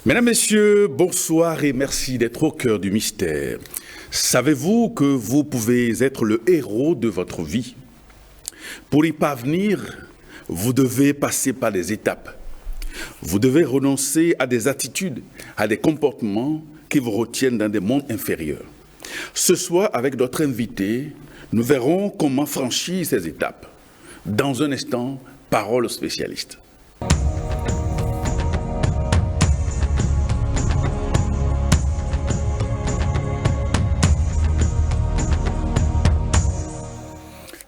Mesdames, Messieurs, bonsoir et merci d'être au cœur du mystère. Savez-vous que vous pouvez être le héros de votre vie? Pour y parvenir, vous devez passer par des étapes. Vous devez renoncer à des attitudes, à des comportements qui vous retiennent dans des mondes inférieurs. Ce soir, avec notre invité, nous verrons comment franchir ces étapes. Dans un instant, parole aux spécialistes.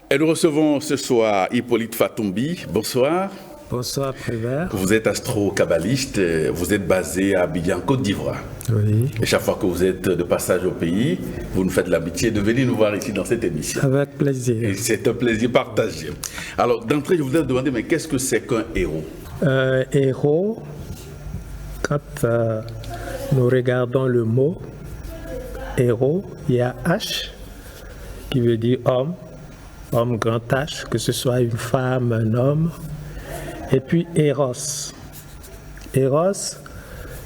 Et nous recevons ce soir Hippolyte Fatumbi. Bonsoir. Bonsoir, Prévert. Vous êtes astro-kabbaliste, vous êtes basé à Abidjan, Côte d'Ivoire. Oui. Et chaque fois que vous êtes de passage au pays, vous nous faites l'amitié de venir nous voir ici dans cette émission. Avec plaisir. Et c'est un plaisir partagé. Alors, d'entrée, je voudrais vous demander, mais qu'est-ce que c'est qu'un héros? Héros, quand nous regardons le mot héros, il y a H qui veut dire homme. Homme grand H, que ce soit une femme, un homme. Et puis Eros. Eros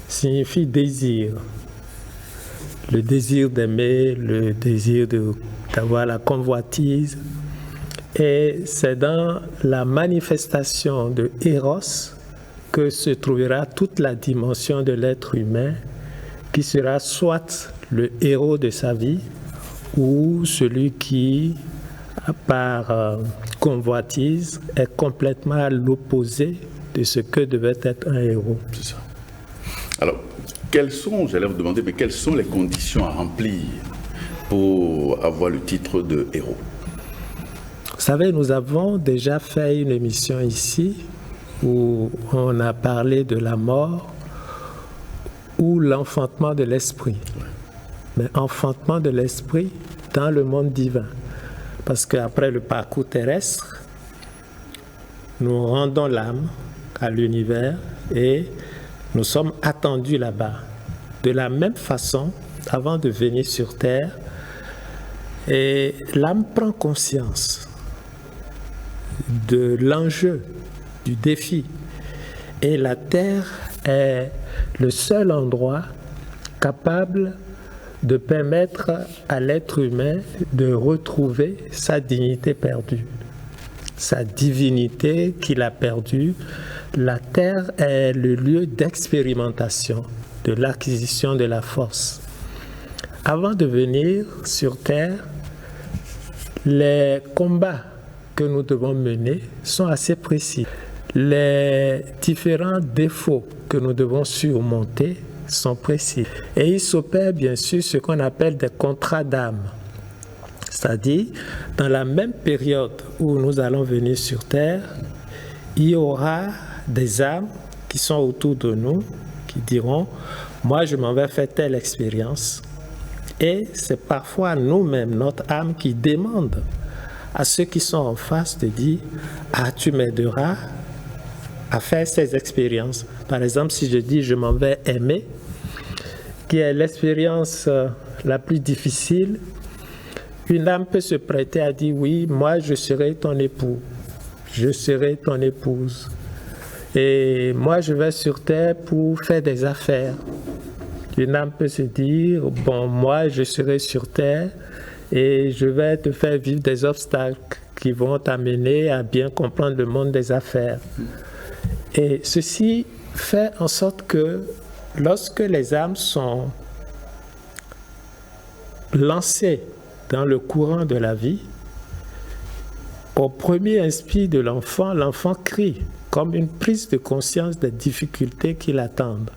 signifie désir. Le désir d'aimer, le désir d'avoir la convoitise. Et c'est dans la manifestation de Eros que se trouvera toute la dimension de l'être humain, qui sera soit le héros de sa vie, ou celui qui par convoitise est complètement à l'opposé de ce que devait être un héros. C'est ça. Alors, j'allais vous demander, mais quelles sont les conditions à remplir pour avoir le titre de héros? Vous savez, nous avons déjà fait une émission ici où on a parlé de la mort ou l'enfantement de l'esprit. Mais enfantement de l'esprit dans le monde divin. Parce qu'après le parcours terrestre, nous rendons l'âme à l'univers et nous sommes attendus là-bas. De la même façon, avant de venir sur Terre, et l'âme prend conscience de l'enjeu, du défi. Et la Terre est le seul endroit capable de permettre à l'être humain de retrouver sa dignité perdue, sa divinité qu'il a perdue. La Terre est le lieu d'expérimentation, de l'acquisition de la force. Avant de venir sur Terre, les combats que nous devons mener sont assez précis. Les différents défauts que nous devons surmonter sont précis. Et il s'opère bien sûr ce qu'on appelle des contrats d'âme. C'est-à-dire, dans la même période où nous allons venir sur Terre, il y aura des âmes qui sont autour de nous, qui diront, moi je m'en vais faire telle expérience. Et c'est parfois nous-mêmes, notre âme, qui demande à ceux qui sont en face de dire, ah, tu m'aideras à faire ces expériences. Par exemple, si je dis, je m'en vais aimer, qui est l'expérience la plus difficile, une âme peut se prêter à dire oui, moi je serai ton époux, je serai ton épouse. Et moi je vais sur terre pour faire des affaires. Une âme peut se dire, bon, moi je serai sur terre et je vais te faire vivre des obstacles qui vont t'amener à bien comprendre le monde des affaires. Et ceci fait en sorte que lorsque les âmes sont lancées dans le courant de la vie, au premier inspire de l'enfant, l'enfant crie comme une prise de conscience des difficultés qui l'attendent.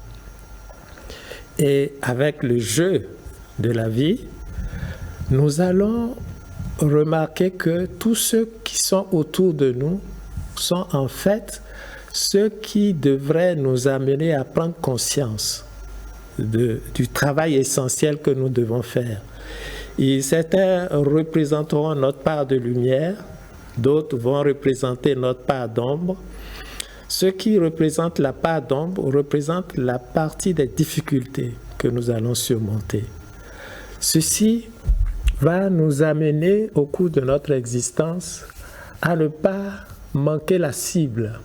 Et avec le jeu de la vie, nous allons remarquer que tous ceux qui sont autour de nous sont en fait ceux qui devraient nous amener à prendre conscience du travail essentiel que nous devons faire. Et certains représenteront notre part de lumière, d'autres vont représenter notre part d'ombre. Ceux qui représentent la part d'ombre représentent la partie des difficultés que nous allons surmonter. Ceci va nous amener au cours de notre existence à ne pas manquer la cible.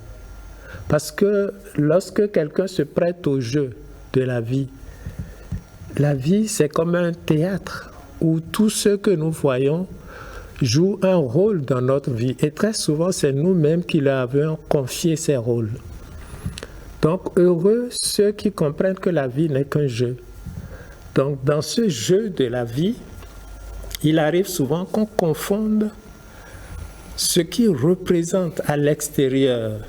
Parce que lorsque quelqu'un se prête au jeu de la vie. La vie, c'est comme un théâtre où tous ceux que nous voyons jouent un rôle dans notre vie. Et très souvent, c'est nous-mêmes qui leur avons confié ces rôles. Donc, heureux ceux qui comprennent que la vie n'est qu'un jeu. Donc, dans ce jeu de la vie, il arrive souvent qu'on confonde ce qui représente à l'extérieur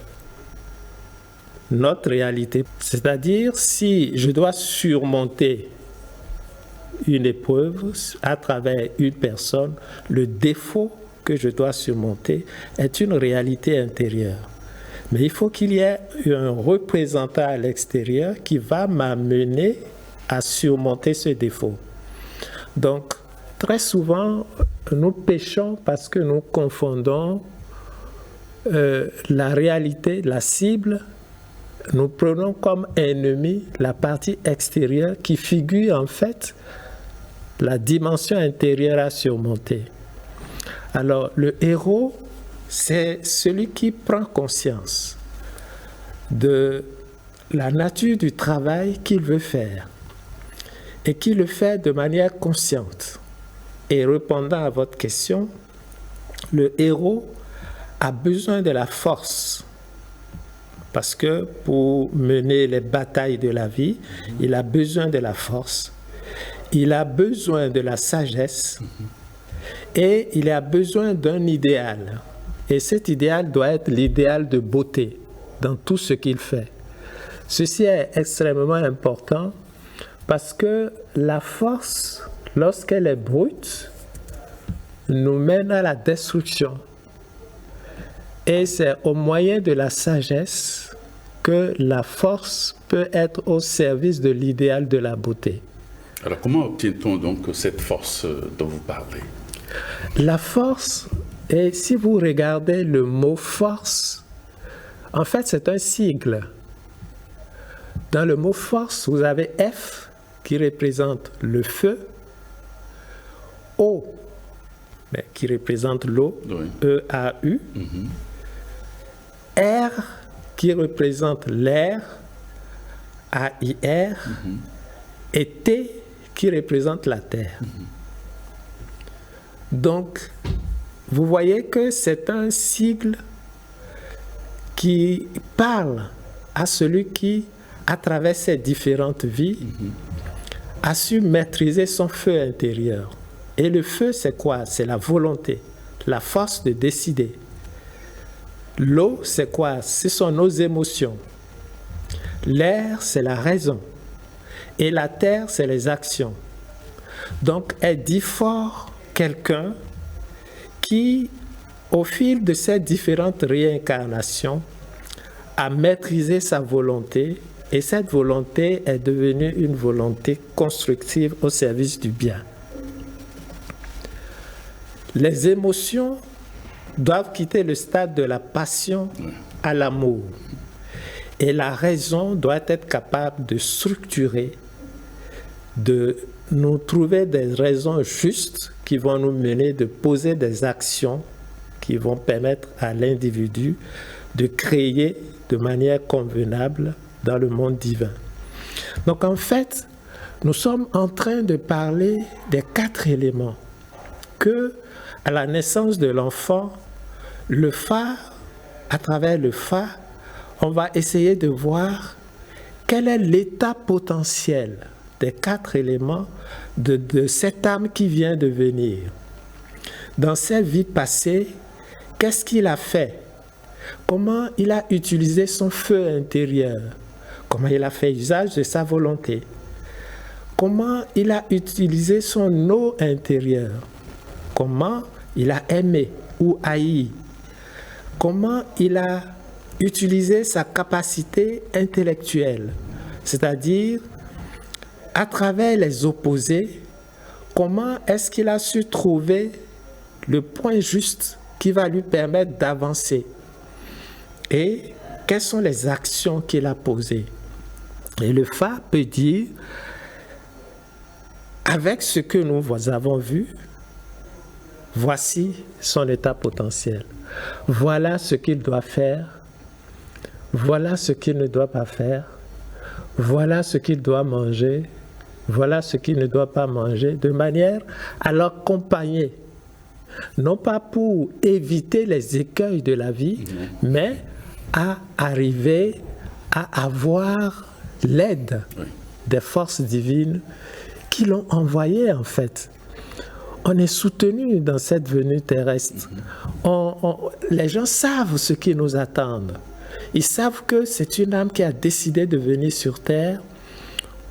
notre réalité. C'est-à-dire, si je dois surmonter une épreuve à travers une personne, le défaut que je dois surmonter est une réalité intérieure. Mais il faut qu'il y ait un représentant à l'extérieur qui va m'amener à surmonter ce défaut. Donc, très souvent, nous péchons parce que nous confondons la réalité, la cible. Nous prenons comme ennemi la partie extérieure qui figure en fait la dimension intérieure à surmonter. Alors, le héros, c'est celui qui prend conscience de la nature du travail qu'il veut faire et qui le fait de manière consciente. Et répondant à votre question, le héros a besoin de la force parce que pour mener les batailles de la vie, il a besoin de la force, il a besoin de la sagesse et il a besoin d'un idéal. Et cet idéal doit être l'idéal de beauté dans tout ce qu'il fait. Ceci est extrêmement important parce que la force, lorsqu'elle est brute, nous mène à la destruction. Et c'est au moyen de la sagesse que la force peut être au service de l'idéal de la beauté. Alors comment obtient-on donc cette force dont vous parlez? La force, et si vous regardez le mot force, en fait c'est un sigle. Dans le mot force, vous avez F qui représente le feu, O qui représente l'eau, oui. E-A-U, R qui représente l'air, A-I-R, et T qui représente la terre. Donc, vous voyez que c'est un sigle qui parle à celui qui, à travers ses différentes vies, a su maîtriser son feu intérieur. Et le feu, c'est quoi? C'est la volonté, la force de décider. L'eau, c'est quoi? Ce sont nos émotions. L'air, c'est la raison. Et la terre, c'est les actions. Donc, elle dit fort quelqu'un qui, au fil de ces différentes réincarnations, a maîtrisé sa volonté et cette volonté est devenue une volonté constructive au service du bien. Les émotions doivent quitter le stade de la passion à l'amour. Et la raison doit être capable de structurer, de nous trouver des raisons justes qui vont nous mener de poser des actions qui vont permettre à l'individu de créer de manière convenable dans le monde divin. Donc en fait, nous sommes en train de parler des 4 éléments que, à la naissance de l'enfant, le phare, à travers le phare, on va essayer de voir quel est l'état potentiel des 4 éléments de cette âme qui vient de venir. Dans sa vie passée, qu'est-ce qu'il a fait? Comment il a utilisé son feu intérieur? Comment il a fait usage de sa volonté? Comment il a utilisé son eau intérieure? Comment il a aimé ou haï? Comment il a utilisé sa capacité intellectuelle? C'est-à-dire, à travers les opposés, comment est-ce qu'il a su trouver le point juste qui va lui permettre d'avancer? Et quelles sont les actions qu'il a posées? Et le phare peut dire, avec ce que nous avons vu, voici son état potentiel. Voilà ce qu'il doit faire. Voilà ce qu'il ne doit pas faire. voilà ce qu'il doit manger, voilà ce qu'il ne doit pas manger, de manière à l'accompagner. Non pas pour éviter les écueils de la vie, mais à arriver à avoir l'aide des forces divines qui l'ont envoyé en fait. On est soutenu dans cette venue terrestre. Les gens savent ce qui nous attend. Ils savent que c'est une âme qui a décidé de venir sur terre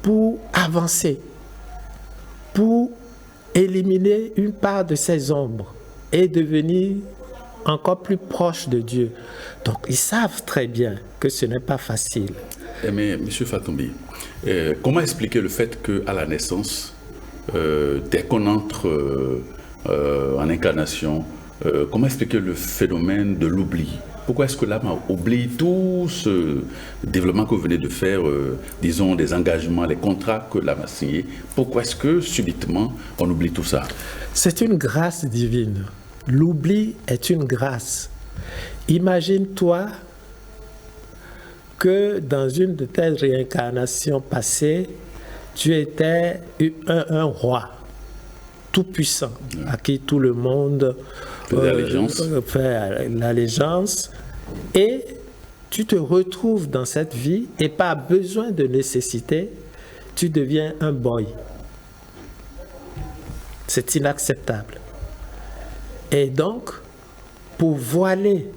pour avancer, pour éliminer une part de ses ombres et devenir encore plus proche de Dieu. Donc ils savent très bien que ce n'est pas facile. Mais M. Fatombi, comment expliquer le fait qu'à la naissance, dès qu'on entre en incarnation, comment expliquer le phénomène de l'oubli? Pourquoi est-ce que l'âme oublie tout ce développement que vous venez de faire, disons des engagements, les contrats que l'âme a signés? Pourquoi est-ce que subitement on oublie tout ça? C'est une grâce divine. L'oubli est une grâce. Imagine-toi que dans une de tes réincarnations passées, tu étais un roi tout-puissant, à qui tout le monde fait l'allégeance, et tu te retrouves dans cette vie et pas besoin de nécessité, tu deviens un boy. C'est inacceptable. Et donc, pour voiler,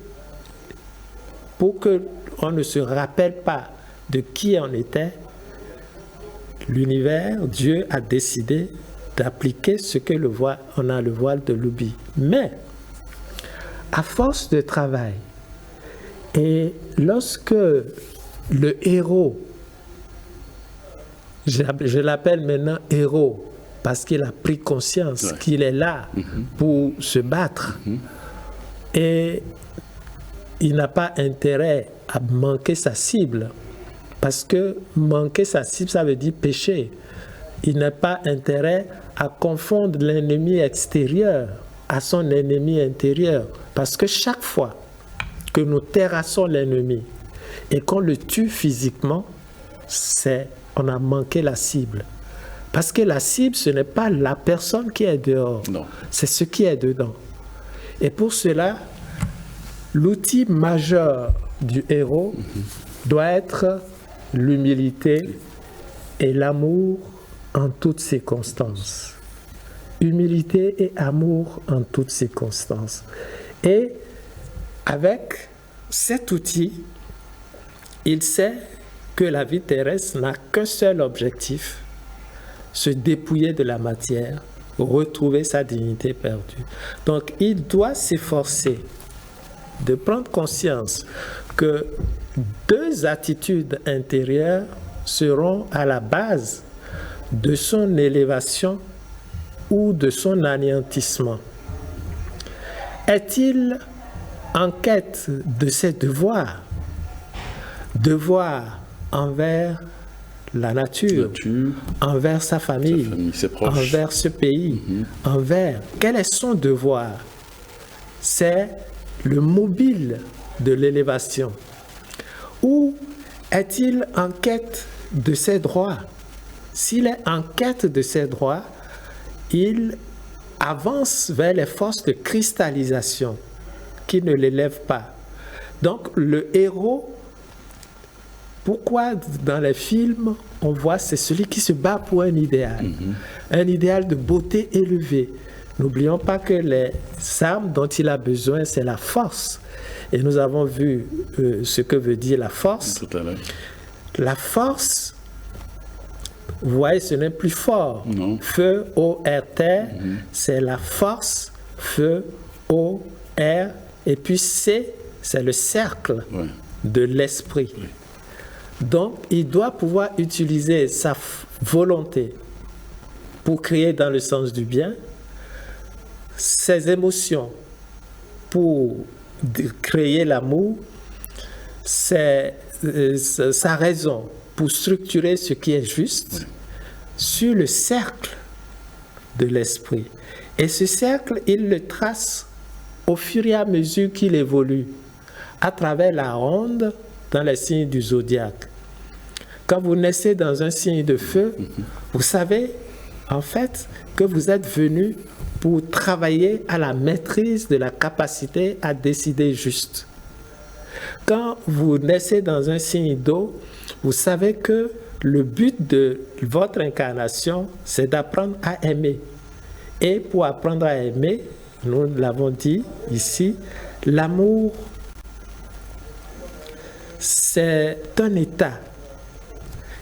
pour qu'on ne se rappelle pas de qui on était, l'univers, Dieu a décidé d'appliquer ce que on a le voile de l'oubli. Mais, à force de travail, et lorsque le héros, je l'appelle maintenant héros, parce qu'il a pris conscience qu'il est là pour se battre, et il n'a pas intérêt à manquer sa cible, parce que manquer sa cible, ça veut dire pécher. Il n'a pas intérêt à confondre l'ennemi extérieur à son ennemi intérieur, parce que chaque fois que nous terrassons l'ennemi et qu'on le tue physiquement, on a manqué la cible. Parce que la cible, ce n'est pas la personne qui est dehors, c'est ce qui est dedans. Et pour cela, l'outil majeur du héros doit être l'humilité et l'amour en toutes circonstances. Humilité et amour en toutes circonstances. Et avec cet outil, il sait que la vie terrestre n'a qu'un seul objectif: se dépouiller de la matière, retrouver sa dignité perdue. Donc il doit s'efforcer de prendre conscience que deux attitudes intérieures seront à la base de son élévation ou de son anéantissement. Est-il en quête de ses devoirs envers la nature, envers sa famille, envers ce pays, quel est son devoir? C'est le mobile de l'élévation. Ou est-il en quête de ses droits? S'il est en quête de ses droits, il avance vers les forces de cristallisation qui ne l'élèvent pas. Donc le héros, pourquoi dans les films on voit c'est celui qui se bat pour un idéal de beauté élevée. N'oublions pas que les armes dont il a besoin, c'est la force. Et nous avons vu ce que veut dire la force. Tout à l'heure. La force, vous voyez, ce n'est plus fort. Non. Feu, eau, air, terre, c'est la force. Feu, eau, air. Et puis C, c'est le cercle de l'esprit. Oui. Donc, il doit pouvoir utiliser sa volonté pour créer dans le sens du bien, ses émotions pour créer l'amour, sa raison pour structurer ce qui est juste sur le cercle de l'esprit. Et ce cercle, il le trace au fur et à mesure qu'il évolue à travers la ronde dans les signes du zodiaque. Quand vous naissez dans un signe de feu, vous savez en fait que vous êtes venu pour travailler à la maîtrise de la capacité à décider juste. Quand vous naissez dans un signe d'eau, vous savez que le but de votre incarnation, c'est d'apprendre à aimer. Et pour apprendre à aimer, nous l'avons dit ici, l'amour, c'est un état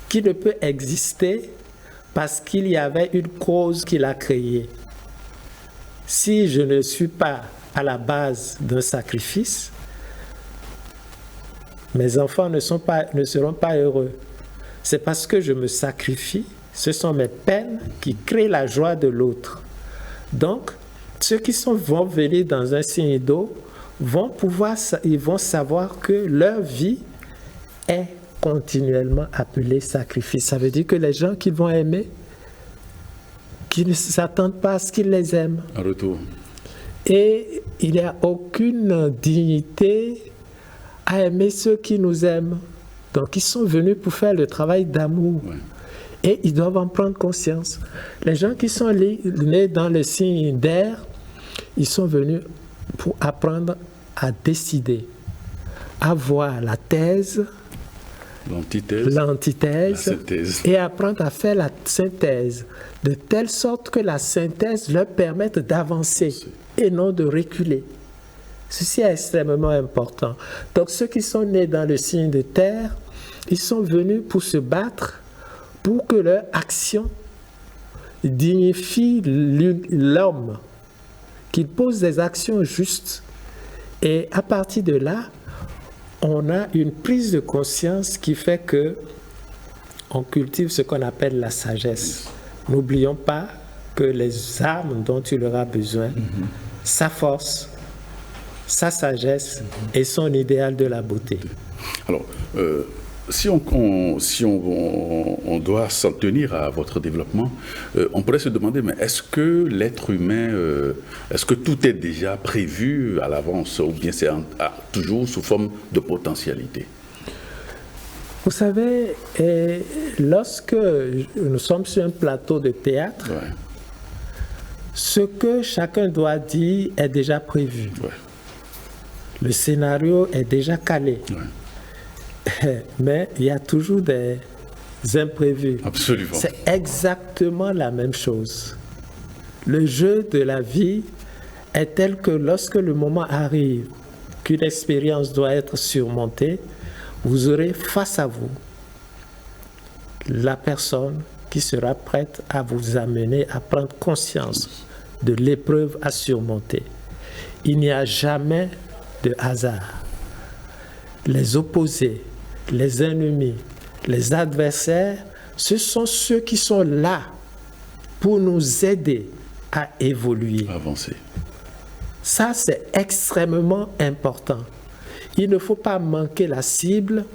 qui ne peut exister parce qu'il y avait une cause qui l'a créé. Si je ne suis pas à la base d'un sacrifice, mes enfants ne seront pas heureux. C'est parce que je me sacrifie, ce sont mes peines qui créent la joie de l'autre. Donc, ceux qui vont venir dans un signe d'eau ils vont savoir que leur vie est continuellement appelée sacrifice. Ça veut dire que les gens qu'ils vont aimer, qu'ils ne s'attendent pas à ce qu'ils les aiment. En retour. Et il n'y a aucune dignité à aimer ceux qui nous aiment. Donc, ils sont venus pour faire le travail d'amour. Ouais. Et ils doivent en prendre conscience. Les gens qui sont nés dans le signe d'air, ils sont venus pour apprendre à décider, à voir la thèse, l'antithèse, et apprendre à faire la synthèse, de telle sorte que la synthèse leur permette d'avancer et non de reculer. Ceci est extrêmement important. Donc ceux qui sont nés dans le signe de terre, ils sont venus pour se battre pour que leur action dignifie l'homme, qu'il pose des actions justes. Et à partir de là, on a une prise de conscience qui fait que on cultive ce qu'on appelle la sagesse. N'oublions pas que les armes dont tu auras besoin, sa force, sa sagesse et son idéal de la beauté. Alors, si on doit s'en tenir à votre développement, on pourrait se demander, mais est-ce que l'être humain, est-ce que tout est déjà prévu à l'avance ou bien c'est toujours sous forme de potentialité? Vous savez, lorsque nous sommes sur un plateau de théâtre, ouais, ce que chacun doit dire est déjà prévu. Ouais. Le scénario est déjà calé. Ouais. Mais il y a toujours des imprévus. Absolument. C'est exactement la même chose. Le jeu de la vie est tel que lorsque le moment arrive, qu'une expérience doit être surmontée, vous aurez face à vous la personne qui sera prête à vous amener à prendre conscience de l'épreuve à surmonter. Il n'y a jamais de hasard. Les opposés, les ennemis, les adversaires, ce sont ceux qui sont là pour nous aider à évoluer. Avancer. Ça, c'est extrêmement important. Il ne faut pas manquer la cible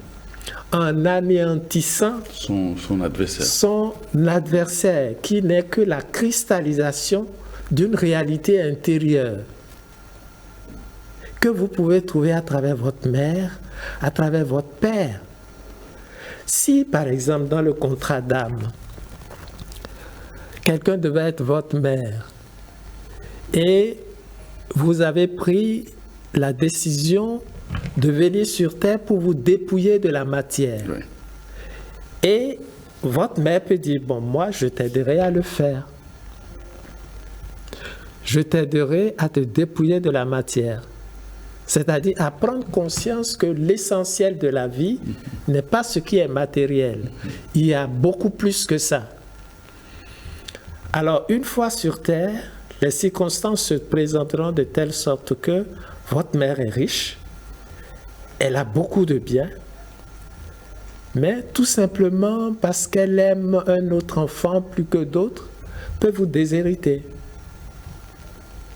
en anéantissant son adversaire. Son adversaire, qui n'est que la cristallisation d'une réalité intérieure que vous pouvez trouver à travers votre mère, à travers votre père. Si, par exemple, dans le contrat d'âme, quelqu'un devait être votre mère et vous avez pris la décision de venir sur terre pour vous dépouiller de la matière. Oui. Et votre mère peut dire, bon, moi, je t'aiderai à le faire. Je t'aiderai à te dépouiller de la matière. C'est-à-dire à prendre conscience que l'essentiel de la vie n'est pas ce qui est matériel. Il y a beaucoup plus que ça. Alors, une fois sur terre, les circonstances se présenteront de telle sorte que votre mère est riche, elle a beaucoup de biens, mais tout simplement parce qu'elle aime un autre enfant plus que d'autres, peut vous déshériter,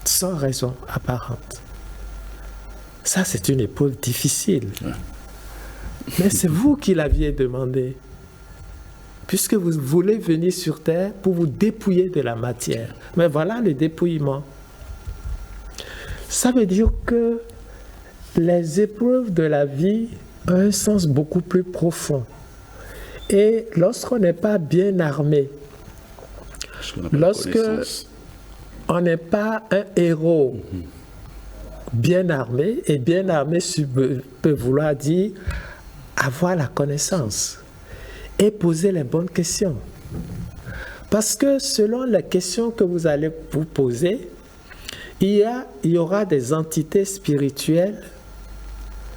sans raison apparente. Ça, c'est une épreuve difficile. Ouais. Mais c'est vous qui l'aviez demandé, puisque vous voulez venir sur terre pour vous dépouiller de la matière. Mais voilà le dépouillement. Ça veut dire que les épreuves de la vie ont un sens beaucoup plus profond. Et lorsqu'on n'est pas bien armé, lorsque on n'est pas un héros bien armé, et bien armé peut vouloir dire avoir la connaissance et poser les bonnes questions. Parce que selon les questions que vous allez vous poser, il y aura des entités spirituelles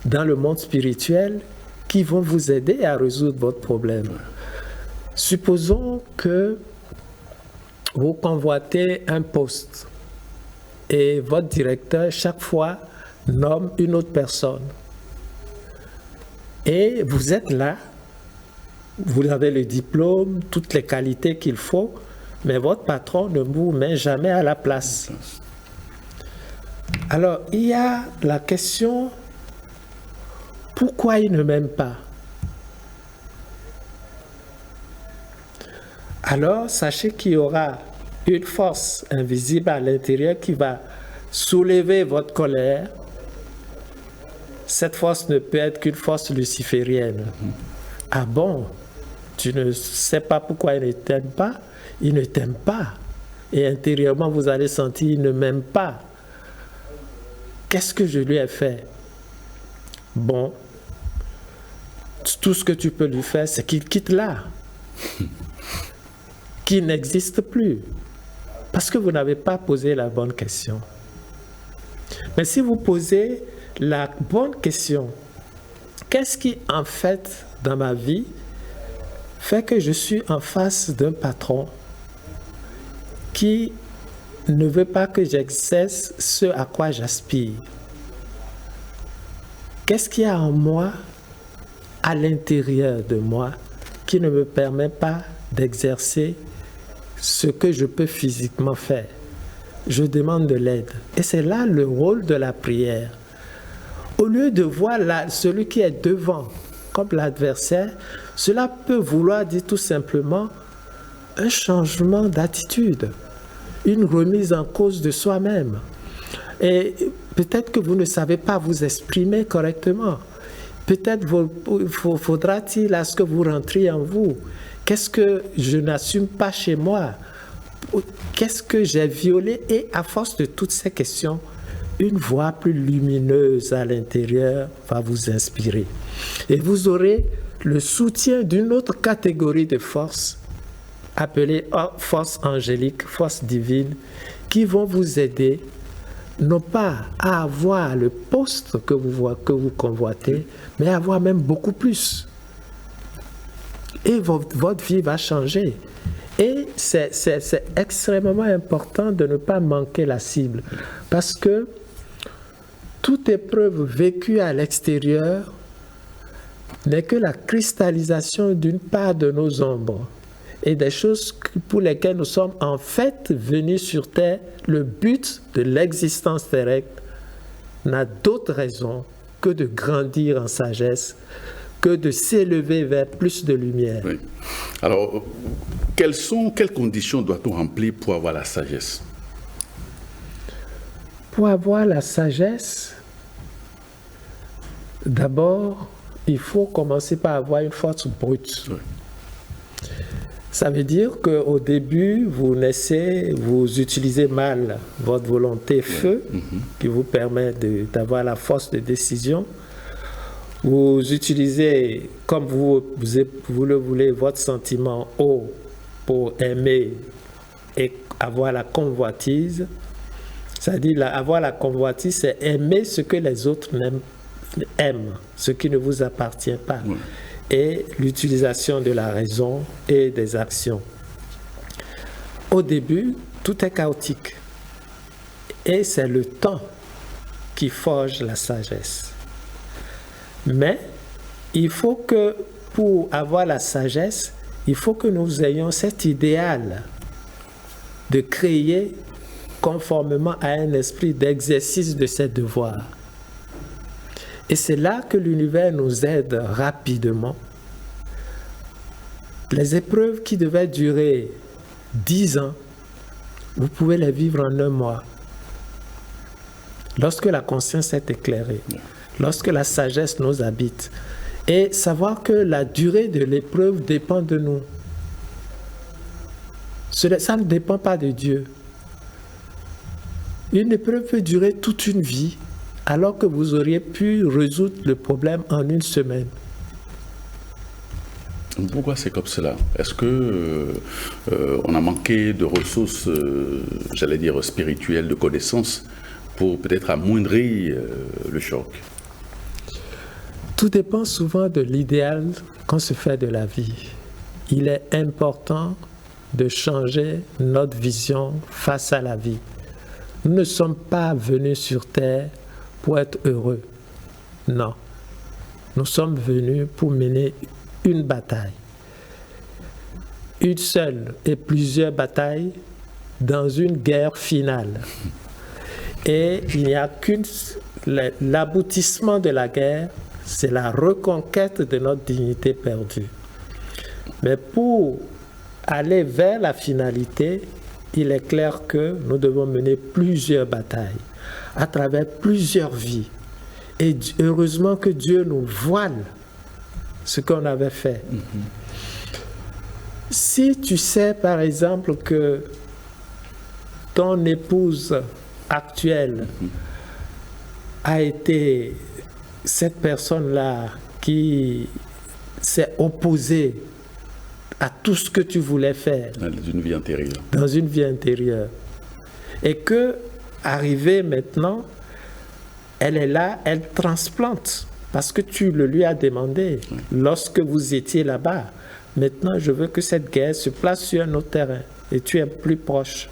dans le monde spirituel qui vont vous aider à résoudre votre problème. Supposons que vous convoitez un poste et votre directeur, chaque fois, nomme une autre personne. Et vous êtes là, vous avez le diplôme, toutes les qualités qu'il faut, mais votre patron ne vous met jamais à la place. Alors, il y a la question, pourquoi il ne m'aime pas? Alors, sachez qu'il y aura une force invisible à l'intérieur qui va soulever votre colère. Cette force ne peut être qu'une force luciférienne. Ah bon? Tu ne sais pas pourquoi il ne t'aime pas? Il ne t'aime pas. Et intérieurement, vous allez sentir qu'il ne m'aime pas. Qu'est-ce que je lui ai fait? Bon, tout ce que tu peux lui faire, c'est qu'il quitte là. Qu'il n'existe plus. Parce que vous n'avez pas posé la bonne question. Mais si vous posez la bonne question, qu'est-ce qui, en fait, dans ma vie, fait que je suis en face d'un patron qui ne veut pas que j'exerce ce à quoi j'aspire? Qu'est-ce qu'il y a en moi, à l'intérieur de moi, qui ne me permet pas d'exercer ce que je peux physiquement faire? Je demande de l'aide. Et c'est là le rôle de la prière. Au lieu de voir celui qui est devant comme l'adversaire, cela peut vouloir dire tout simplement un changement d'attitude, une remise en cause de soi-même. Et peut-être que vous ne savez pas vous exprimer correctement. Peut-être faudra-t-il à ce que vous rentriez en vous. Qu'est-ce que je n'assume pas chez moi? Qu'est-ce que j'ai violé? Et à force de toutes ces questions, une voix plus lumineuse à l'intérieur va vous inspirer. Et vous aurez le soutien d'une autre catégorie de forces, appelée force angélique, force divine, qui vont vous aider, non pas à avoir le poste que vous convoitez, mais à avoir même beaucoup plus. Et votre vie va changer. Et c'est extrêmement important de ne pas manquer la cible. Parce que toute épreuve vécue à l'extérieur n'est que la cristallisation d'une part de nos ombres et des choses pour lesquelles nous sommes en fait venus sur Terre. Le but de l'existence terrestre n'a d'autre raison que de grandir en sagesse, que de s'élever vers plus de lumière. Oui. Alors, quelles conditions doit-on remplir pour avoir la sagesse? Pour avoir la sagesse, d'abord, il faut commencer par avoir une force brute. Oui. Ça veut dire qu'au début, vous utilisez mal votre volonté feu, qui vous permet d'avoir la force de décision. Vous utilisez, comme vous le voulez, votre sentiment haut pour aimer et avoir la convoitise. C'est-à-dire, avoir la convoitise, c'est aimer ce que les autres aiment, ce qui ne vous appartient pas. Oui. Et l'utilisation de la raison et des actions. Au début, tout est chaotique. Et c'est le temps qui forge la sagesse. Mais il faut que, pour avoir la sagesse, il faut que nous ayons cet idéal de créer conformément à un esprit d'exercice de ses devoirs. Et c'est là que l'univers nous aide rapidement. Les épreuves qui devaient durer 10 ans, vous pouvez les vivre en 1 mois. Lorsque la conscience est éclairée, lorsque la sagesse nous habite Et savoir que la durée de l'épreuve dépend de nous. Ça ne dépend pas de Dieu. Une épreuve peut durer toute une vie, alors que vous auriez pu résoudre le problème en une semaine. Pourquoi c'est comme cela? Est-ce que on a manqué de ressources, j'allais dire spirituelles, de connaissances, pour peut-être amoindrir le choc? Tout dépend souvent de l'idéal qu'on se fait de la vie. Il est important de changer notre vision face à la vie. Nous ne sommes pas venus sur terre pour être heureux. Non. Nous sommes venus pour mener une bataille. Une seule et plusieurs batailles dans une guerre finale. Et il n'y a l'aboutissement de la guerre, c'est la reconquête de notre dignité perdue. Mais pour aller vers la finalité, il est clair que nous devons mener plusieurs batailles à travers plusieurs vies. Et heureusement que Dieu nous voile ce qu'on avait fait. Si tu sais par exemple que ton épouse actuelle a été cette personne-là qui s'est opposée à tout ce que tu voulais faire dans une vie antérieure. Dans une vie intérieure. Et que, arrivée maintenant, elle est là, elle transplante. Parce que tu le lui as demandé lorsque vous étiez là-bas. Maintenant, je veux que cette guerre se place sur un autre terrain. Et tu es plus proche.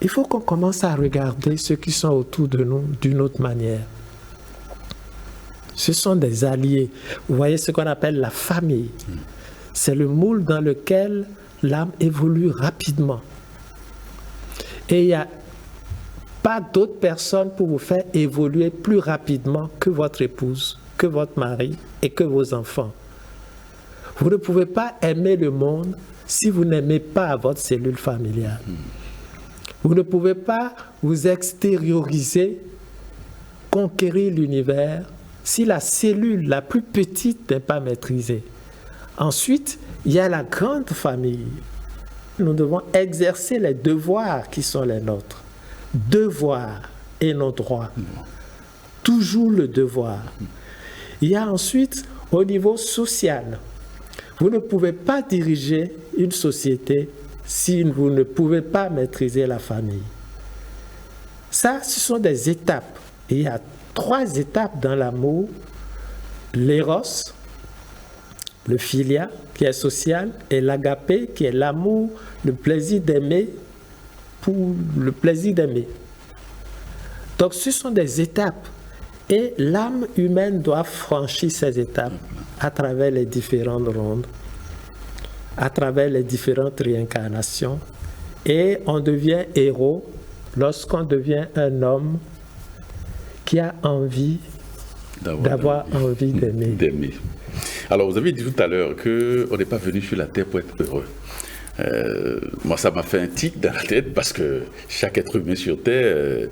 Il faut qu'on commence à regarder ceux qui sont autour de nous d'une autre manière. Ce sont des alliés. Vous voyez ce qu'on appelle la famille. C'est le moule dans lequel l'âme évolue rapidement. Et il n'y a pas d'autres personnes pour vous faire évoluer plus rapidement que votre épouse, que votre mari et que vos enfants. Vous ne pouvez pas aimer le monde si vous n'aimez pas votre cellule familiale. Vous ne pouvez pas vous extérioriser, conquérir l'univers si la cellule la plus petite n'est pas maîtrisée. Ensuite, il y a la grande famille. Nous devons exercer les devoirs qui sont les nôtres. Devoirs et non droits. Toujours le devoir. Il y a ensuite, au niveau social, vous ne pouvez pas diriger une société si vous ne pouvez pas maîtriser la famille. Ça, ce sont des étapes. Et il y a 3 étapes dans l'amour. L'éros, le philia, qui est social, et l'agapé, qui est l'amour, le plaisir d'aimer, pour le plaisir d'aimer. Donc, ce sont des étapes. Et l'âme humaine doit franchir ces étapes à travers les différentes rondes, à travers les différentes réincarnations. Et on devient héros lorsqu'on devient un homme qui a envie d'avoir envie d'aimer. Alors, vous avez dit tout à l'heure qu'on n'est pas venu sur la terre pour être heureux. Moi, ça m'a fait un tic dans la tête parce que chaque être humain sur terre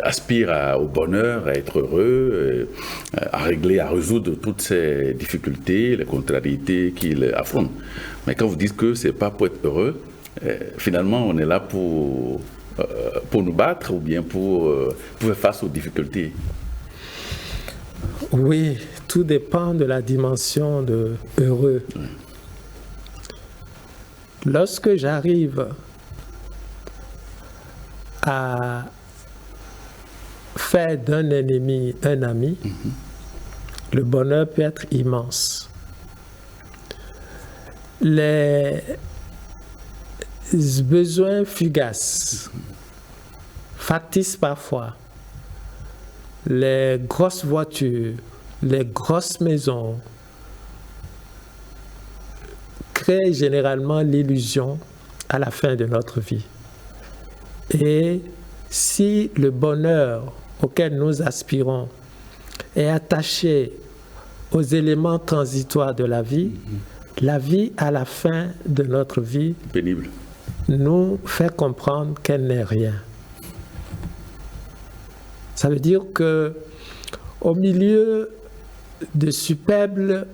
aspire au bonheur, à être heureux, à régler, à résoudre toutes ces difficultés, les contrariétés qu'il affronte. Mais quand vous dites que c'est pas pour être heureux, finalement, on est là pour nous battre ou bien pour faire face aux difficultés. Oui, tout dépend de la dimension de heureux. Lorsque j'arrive à faire d'un ennemi un ami, le bonheur peut être immense. Les besoins fugaces, factices parfois, les grosses voitures, les grosses maisons, créent généralement l'illusion à la fin de notre vie. Et si le bonheur auquel nous aspirons est attaché aux éléments transitoires de la vie à la fin de notre vie pénible nous fait comprendre qu'elle n'est rien. Ça veut dire que au milieu de superbes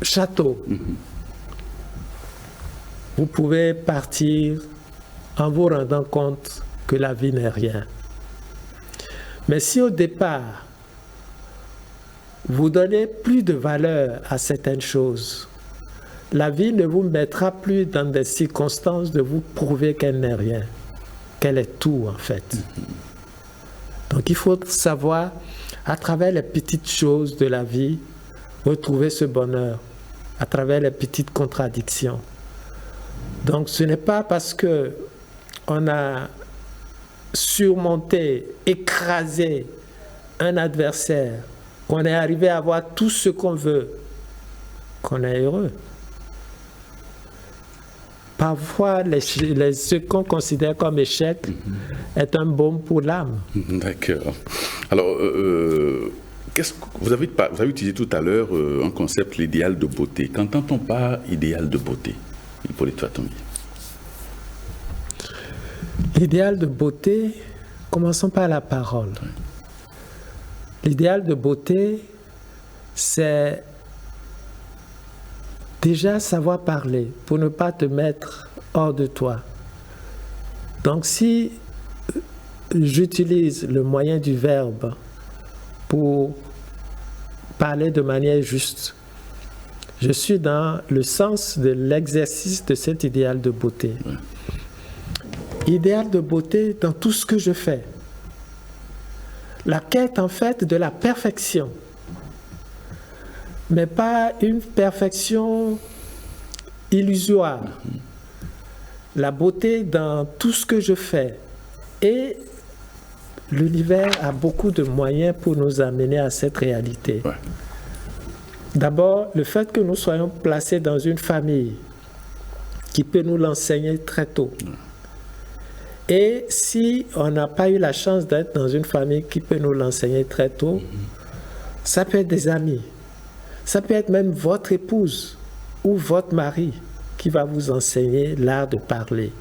châteaux. Vous pouvez partir en vous rendant compte que la vie n'est rien. Mais si au départ, vous donnez plus de valeur à certaines choses, la vie ne vous mettra plus dans des circonstances de vous prouver qu'elle n'est rien, qu'elle est tout en fait. Donc il faut savoir, à travers les petites choses de la vie, retrouver ce bonheur, à travers les petites contradictions. Donc ce n'est pas parce que on a surmonté, écrasé un adversaire, qu'on est arrivé à avoir tout ce qu'on veut, qu'on est heureux. Parfois, ce qu'on considère comme échec est un baume pour l'âme. D'accord. Alors, vous avez utilisé tout à l'heure un concept, l'idéal de beauté. Qu'entend-on par idéal de beauté, Hippolyte Fatongué? L'idéal de beauté, commençons par la parole. Oui. L'idéal de beauté, c'est déjà savoir parler pour ne pas te mettre hors de toi. Donc si j'utilise le moyen du verbe pour parler de manière juste, je suis dans le sens de l'exercice de cet idéal de beauté. Oui. Idéal de beauté dans tout ce que je fais. La quête en fait de la perfection, mais pas une perfection illusoire. La beauté dans tout ce que je fais. Et l'univers a beaucoup de moyens pour nous amener à cette réalité. Ouais. D'abord, le fait que nous soyons placés dans une famille qui peut nous l'enseigner très tôt. Et si on n'a pas eu la chance d'être dans une famille qui peut nous l'enseigner très tôt, ça peut être des amis, ça peut être même votre épouse ou votre mari qui va vous enseigner l'art de parler.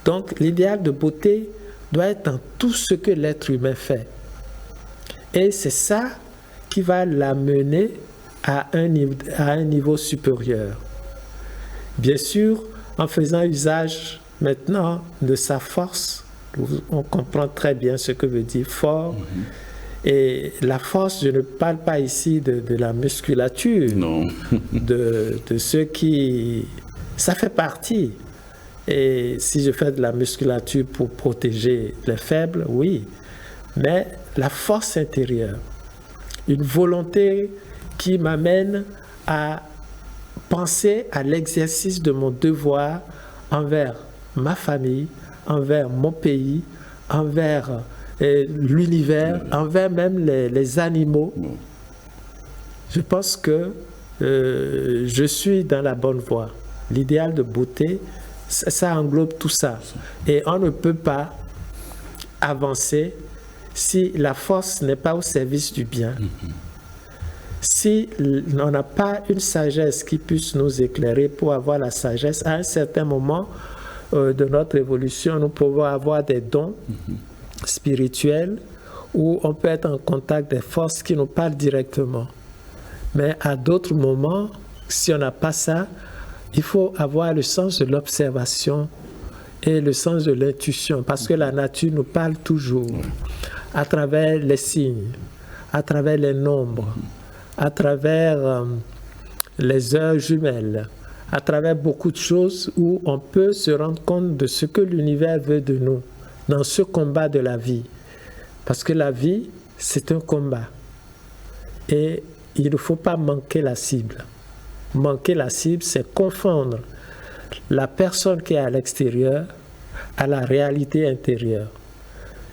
Donc l'idéal de beauté doit être dans tout ce que l'être humain fait. Et c'est ça qui va l'amener à un niveau supérieur. Bien sûr, en faisant usage maintenant de sa force, on comprend très bien ce que veut dire fort. Et la force, je ne parle pas ici de la musculature, non. de ceux qui... Ça fait partie. Et si je fais de la musculature pour protéger les faibles, oui. Mais la force intérieure, une volonté qui m'amène à penser à l'exercice de mon devoir envers ma famille, envers mon pays, envers l'univers, envers même les animaux. Je pense que je suis dans la bonne voie. L'idéal de beauté, ça englobe tout ça. Et on ne peut pas avancer si la force n'est pas au service du bien. Si on n'a pas une sagesse qui puisse nous éclairer pour avoir la sagesse, à un certain moment de notre évolution, nous pouvons avoir des dons spirituels où on peut être en contact des forces qui nous parlent directement. Mais à d'autres moments, si on n'a pas ça, il faut avoir le sens de l'observation et le sens de l'intuition, parce que la nature nous parle toujours à travers les signes, à travers les nombres, à travers les heures jumelles, à travers beaucoup de choses où on peut se rendre compte de ce que l'univers veut de nous dans ce combat de la vie. Parce que la vie, c'est un combat. Et il ne faut pas manquer la cible. Manquer la cible, c'est confondre la personne qui est à l'extérieur à la réalité intérieure.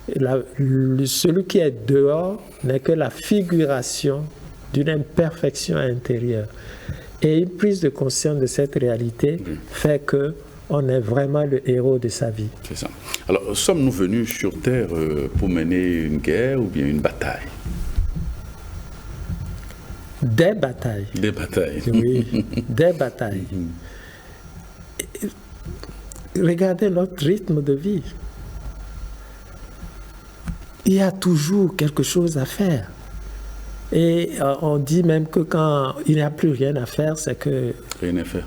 Celui qui est dehors n'est que la figuration d'une imperfection intérieure. Et une prise de conscience de cette réalité fait qu'on est vraiment le héros de sa vie. C'est ça. Alors, sommes-nous venus sur Terre pour mener une guerre ou bien une bataille? Des batailles. Des batailles. Oui, des batailles. Regardez notre rythme de vie. Il y a toujours quelque chose à faire. Et on dit même que quand il n'y a plus rien à faire, c'est que... Rien n'est fait.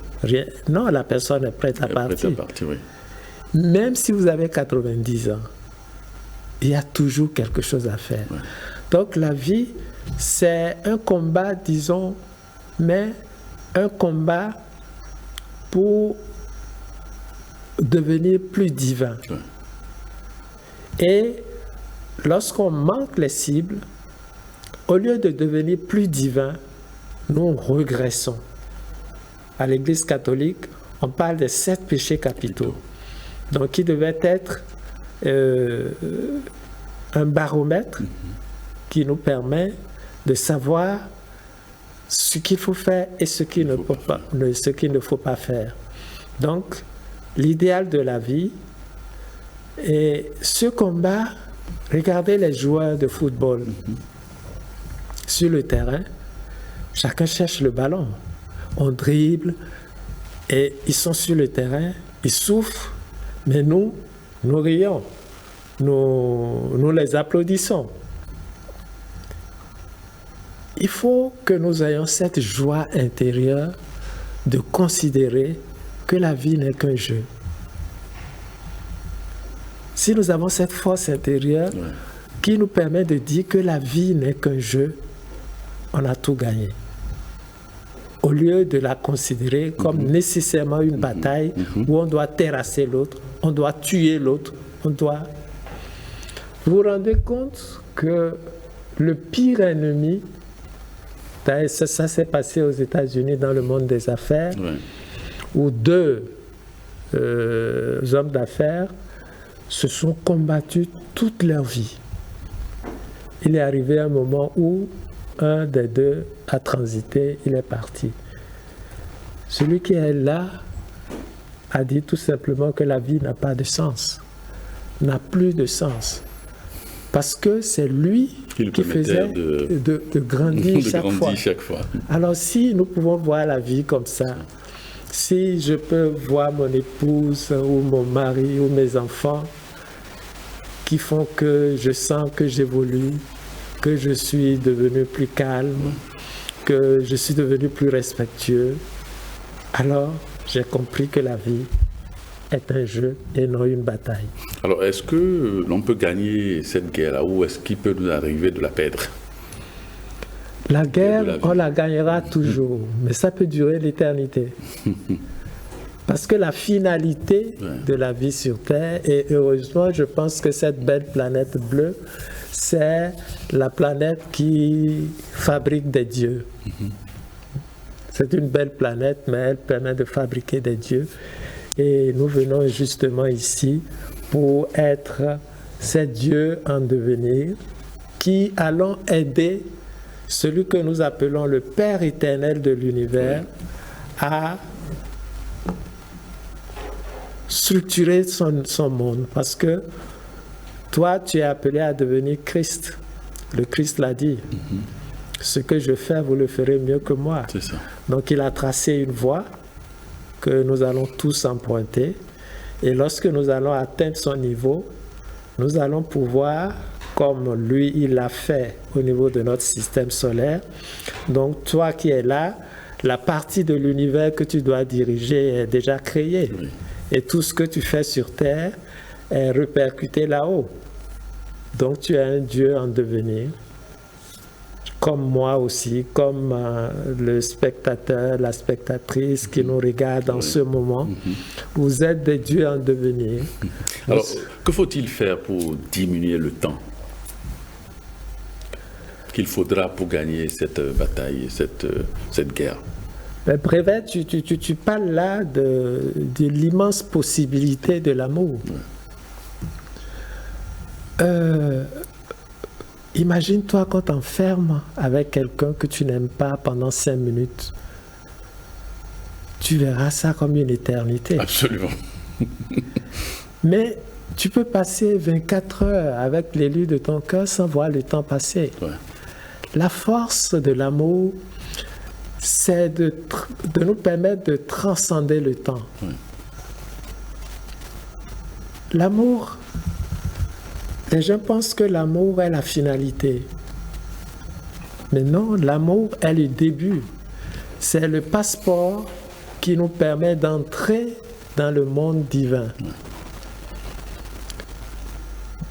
Non, la personne est prête à partir. Oui. Même si vous avez 90 ans, il y a toujours quelque chose à faire. Ouais. Donc la vie, c'est un combat, disons, mais un combat pour devenir plus divin. Ouais. Et lorsqu'on manque les cibles, au lieu de devenir plus divin, nous régressons. À l'Église catholique, on parle des 7 péchés capitaux. Donc, qui devait être un baromètre qui nous permet de savoir ce qu'il faut faire et ce qu'il ne faut pas faire. Donc, l'idéal de la vie est ce combat. Regardez les joueurs de football sur le terrain. Chacun cherche le ballon. On dribble et ils sont sur le terrain, ils souffrent, mais nous rions, nous les applaudissons. Il faut que nous ayons cette joie intérieure de considérer que la vie n'est qu'un jeu. Si nous avons cette force intérieure qui nous permet de dire que la vie n'est qu'un jeu, on a tout gagné. Au lieu de la considérer comme nécessairement une bataille où on doit terrasser l'autre, on doit tuer l'autre, Vous vous rendez compte que le pire ennemi, ça s'est passé aux États-Unis dans le monde des affaires, où 2 hommes d'affaires se sont combattus toute leur vie. Il est arrivé un moment où un des 2 a transité, il est parti. Celui qui est là a dit tout simplement que la vie n'a pas de sens, n'a plus de sens. Parce que c'est lui qui faisait de grandir chaque fois. Alors si nous pouvons voir la vie comme ça, si je peux voir mon épouse ou mon mari ou mes enfants qui font que je sens que j'évolue, que je suis devenu plus calme, que je suis devenu plus respectueux, alors j'ai compris que la vie est un jeu et non une bataille. Alors, est-ce que l'on peut gagner cette guerre-là ou est-ce qu'il peut nous arriver de la perdre? La guerre, on la gagnera toujours, mais ça peut durer l'éternité. Parce que la finalité de la vie sur Terre, et heureusement, je pense que cette belle planète bleue, c'est la planète qui fabrique des dieux. C'est une belle planète, mais elle permet de fabriquer des dieux. Et nous venons justement ici pour être ces dieux en devenir qui allons aider celui que nous appelons le Père éternel de l'univers à structurer son monde. Parce que toi, tu es appelé à devenir Christ. Le Christ l'a dit. Ce que je fais, vous le ferez mieux que moi. C'est ça. Donc il a tracé une voie que nous allons tous emprunter. Et lorsque nous allons atteindre son niveau, nous allons pouvoir, comme lui, il l'a fait au niveau de notre système solaire. Donc toi qui es là, la partie de l'univers que tu dois diriger est déjà créée. Oui. Et tout ce que tu fais sur Terre est répercuté là-haut. Donc tu es un Dieu en devenir. Comme moi aussi, comme le spectateur, la spectatrice qui nous regarde en ce moment, vous êtes des dieux en devenir. Alors, que faut-il faire pour diminuer le temps qu'il faudra pour gagner cette bataille, cette guerre? Brevet, tu parles là de l'immense possibilité de l'amour. Imagine-toi quand tu t'enfermes avec quelqu'un que tu n'aimes pas pendant 5 minutes. Tu verras ça comme une éternité. Absolument. Mais tu peux passer 24 heures avec l'élu de ton cœur sans voir le temps passer. La force de l'amour, c'est de nous permettre de transcender le temps. L'amour, les gens pensent que l'amour est la finalité. Mais non, l'amour est le début. C'est le passeport qui nous permet d'entrer dans le monde divin.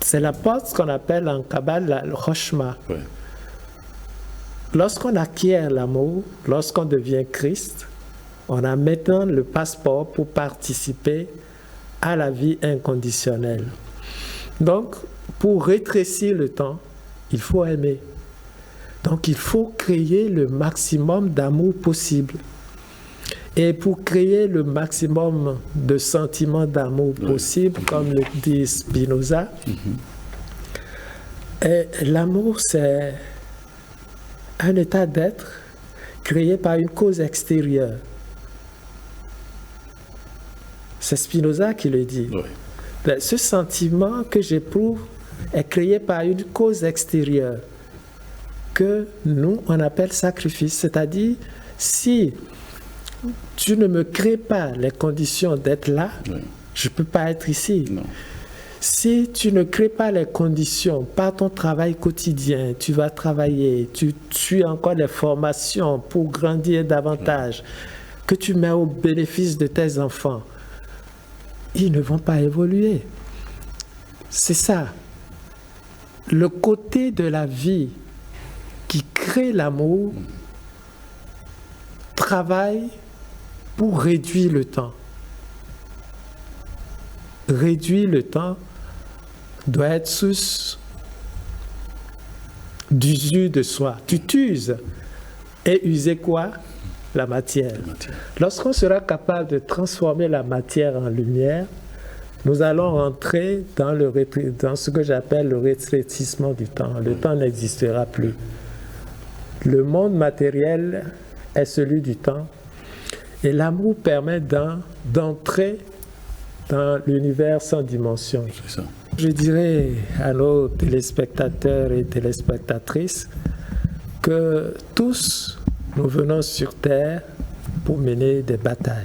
C'est la porte qu'on appelle en Kabbale la Choshma. Ouais. Lorsqu'on acquiert l'amour, lorsqu'on devient Christ, on a maintenant le passeport pour participer à la vie inconditionnelle. Donc, pour rétrécir le temps, il faut aimer. Donc, il faut créer le maximum d'amour possible. Et pour créer le maximum de sentiments d'amour possible, comme le dit Spinoza, l'amour, c'est un état d'être créé par une cause extérieure. C'est Spinoza qui le dit. Oui. Ce sentiment que j'éprouve est créé par une cause extérieure que nous, on appelle sacrifice. C'est-à-dire, si tu ne me crées pas les conditions d'être là, je ne peux pas être ici. Non. Si tu ne crées pas les conditions par ton travail quotidien, tu vas travailler, tu suis encore des formations pour grandir davantage, que tu mets au bénéfice de tes enfants, ils ne vont pas évoluer. C'est ça. Le côté de la vie qui crée l'amour travaille pour réduire le temps. Réduire le temps doit être source d'usure de soi. Tu t'uses. Et user quoi? La matière. Lorsqu'on sera capable de transformer la matière en lumière, nous allons entrer dans ce que j'appelle le rétrécissement du temps. Le temps n'existera plus. Le monde matériel est celui du temps. Et l'amour permet d'entrer dans l'univers sans dimension. C'est ça. Je dirais à nos téléspectateurs et téléspectatrices que tous, nous venons sur Terre pour mener des batailles.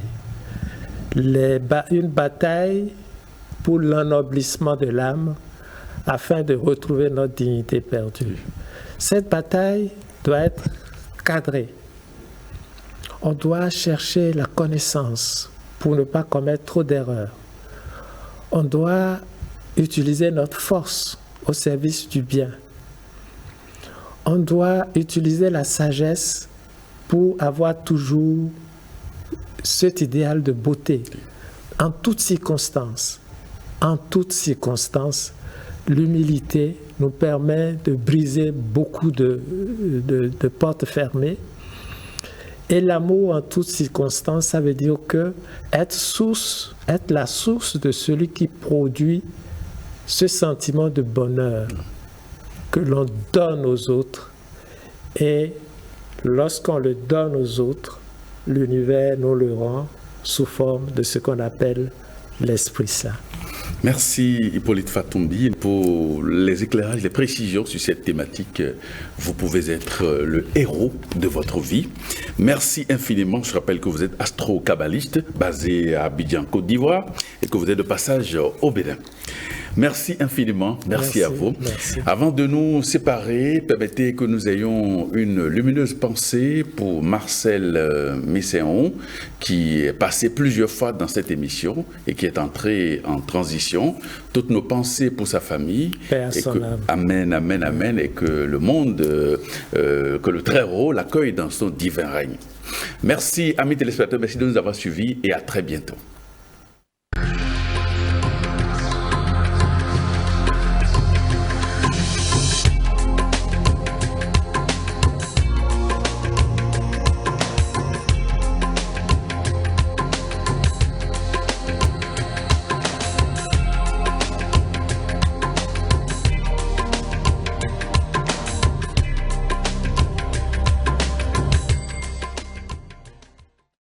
Une bataille pour l'ennoblissement de l'âme afin de retrouver notre dignité perdue. Cette bataille doit être cadrée. On doit chercher la connaissance pour ne pas commettre trop d'erreurs. On doit utiliser notre force au service du bien. On doit utiliser la sagesse pour avoir toujours cet idéal de beauté. En toutes circonstances, l'humilité nous permet de briser beaucoup de portes fermées. Et l'amour en toutes circonstances, ça veut dire que être la source de celui qui produit ce sentiment de bonheur que l'on donne aux autres. Et lorsqu'on le donne aux autres, l'univers nous le rend sous forme de ce qu'on appelle l'Esprit Saint. Merci Hippolyte Fatumbi pour les éclairages, les précisions sur cette thématique. Vous pouvez être le héros de votre vie. Merci infiniment. Je rappelle que vous êtes astro-kabbaliste basé à Abidjan, Côte d'Ivoire et que vous êtes de passage au Bénin. Merci infiniment, merci à vous. Merci. Avant de nous séparer, permettez que nous ayons une lumineuse pensée pour Marcel Messéon, qui est passé plusieurs fois dans cette émission et qui est entré en transition. Toutes nos pensées pour sa famille. Et que, amen, amen, amen, et que le monde, que le Très-Haut l'accueille dans son divin règne. Merci, amis téléspectateurs, merci de nous avoir suivis et à très bientôt.